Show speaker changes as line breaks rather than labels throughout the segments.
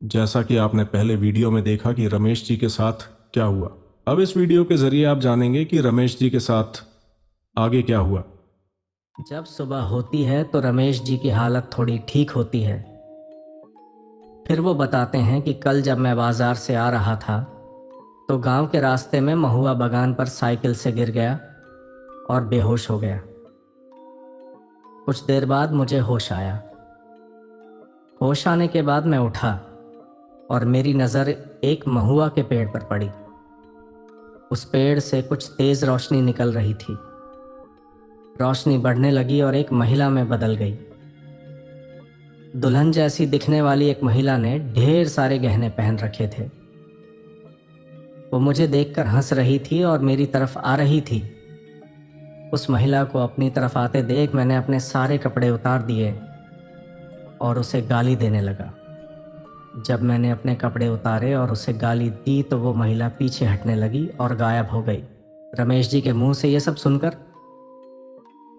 जैसा कि आपने पहले वीडियो में देखा कि रमेश जी के साथ क्या हुआ, अब इस वीडियो के जरिए आप जानेंगे कि रमेश जी के साथ आगे क्या हुआ।
जब सुबह होती है तो रमेश जी की हालत थोड़ी ठीक होती है। फिर वो बताते हैं कि कल जब मैं बाजार से आ रहा था तो गांव के रास्ते में महुआ बागान पर साइकिल से गिर गया और बेहोश हो गया। कुछ देर बाद मुझे होश आया। होश आने के बाद मैं उठा और मेरी नज़र एक महुआ के पेड़ पर पड़ी। उस पेड़ से कुछ तेज़ रोशनी निकल रही थी। रोशनी बढ़ने लगी और एक महिला में बदल गई। दुल्हन जैसी दिखने वाली एक महिला ने ढेर सारे गहने पहन रखे थे। वो मुझे देखकर हंस रही थी और मेरी तरफ आ रही थी। उस महिला को अपनी तरफ आते देख मैंने अपने सारे कपड़े उतार दिए और उसे गाली देने लगा। जब मैंने अपने कपड़े उतारे और उसे गाली दी तो वो महिला पीछे हटने लगी और गायब हो गई। रमेश जी के मुंह से ये सब सुनकर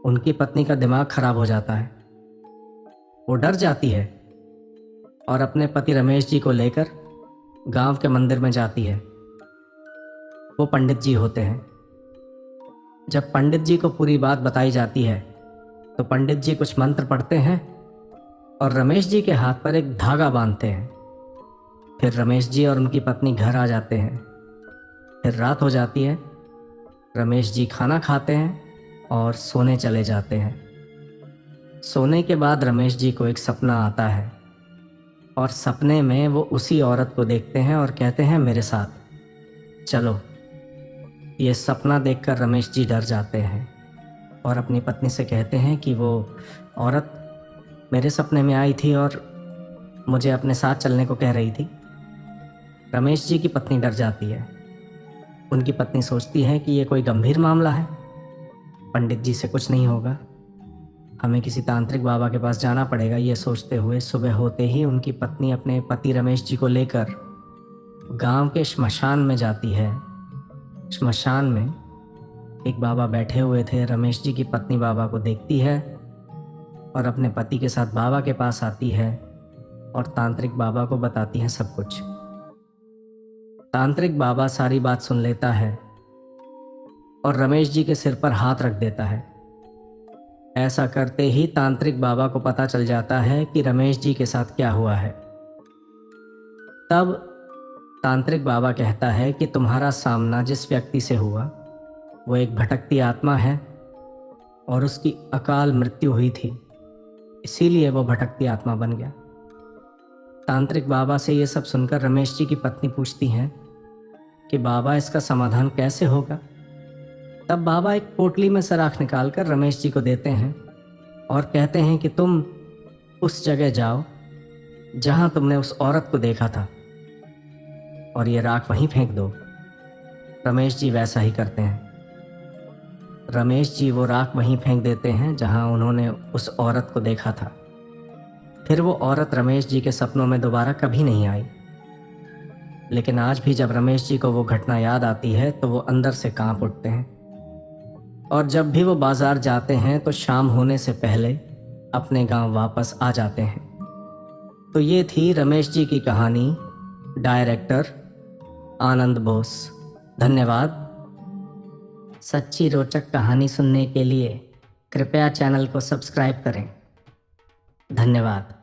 उनकी पत्नी का दिमाग खराब हो जाता है। वो डर जाती है और अपने पति रमेश जी को लेकर गांव के मंदिर में जाती है। वो पंडित जी होते हैं। जब पंडित जी को पूरी बात बताई जाती है तो पंडित जी कुछ मंत्र पढ़ते हैं और रमेश जी के हाथ पर एक धागा बांधते हैं। फिर रमेश जी और उनकी पत्नी घर आ जाते हैं। फिर रात हो जाती है। रमेश जी खाना खाते हैं और सोने चले जाते हैं। सोने के बाद रमेश जी को एक सपना आता है और सपने में वो उसी औरत को देखते हैं और कहते हैं मेरे साथ चलो। ये सपना देखकर रमेश जी डर जाते हैं और अपनी पत्नी से कहते हैं कि वो औरत मेरे सपने में आई थी और मुझे अपने साथ चलने को कह रही थी। रमेश जी की पत्नी डर जाती है। उनकी पत्नी सोचती है कि ये कोई गंभीर मामला है, पंडित जी से कुछ नहीं होगा, हमें किसी तांत्रिक बाबा के पास जाना पड़ेगा। ये सोचते हुए सुबह होते ही उनकी पत्नी अपने पति रमेश जी को लेकर गांव के श्मशान में जाती है। श्मशान में एक बाबा बैठे हुए थे। रमेश जी की पत्नी बाबा को देखती है और अपने पति के साथ बाबा के पास आती है और तांत्रिक बाबा को बताती है सब कुछ। तांत्रिक बाबा सारी बात सुन लेता है और रमेश जी के सिर पर हाथ रख देता है। ऐसा करते ही तांत्रिक बाबा को पता चल जाता है कि रमेश जी के साथ क्या हुआ है। तब तांत्रिक बाबा कहता है कि तुम्हारा सामना जिस व्यक्ति से हुआ वो एक भटकती आत्मा है और उसकी अकाल मृत्यु हुई थी, इसीलिए वो भटकती आत्मा बन गया। तांत्रिक बाबा से ये सब सुनकर रमेश जी की पत्नी पूछती हैं कि बाबा इसका समाधान कैसे होगा। तब बाबा एक पोटली में सराख निकालकर रमेश जी को देते हैं और कहते हैं कि तुम उस जगह जाओ जहां तुमने उस औरत को देखा था और ये राख वहीं फेंक दो। रमेश जी वैसा ही करते हैं। रमेश जी वो राख वहीं फेंक देते हैं जहां उन्होंने उस औरत को देखा था। फिर वो औरत रमेश जी के सपनों में दोबारा कभी नहीं आई। लेकिन आज भी जब रमेश जी को वो घटना याद आती है तो वो अंदर से कांप उठते हैं और जब भी वो बाजार जाते हैं तो शाम होने से पहले अपने गांव वापस आ जाते हैं। तो ये थी रमेश जी की कहानी। डायरेक्टर आनंद बोस। धन्यवाद। सच्ची रोचक कहानी सुनने के लिए कृपया चैनल को सब्सक्राइब करें। धन्यवाद।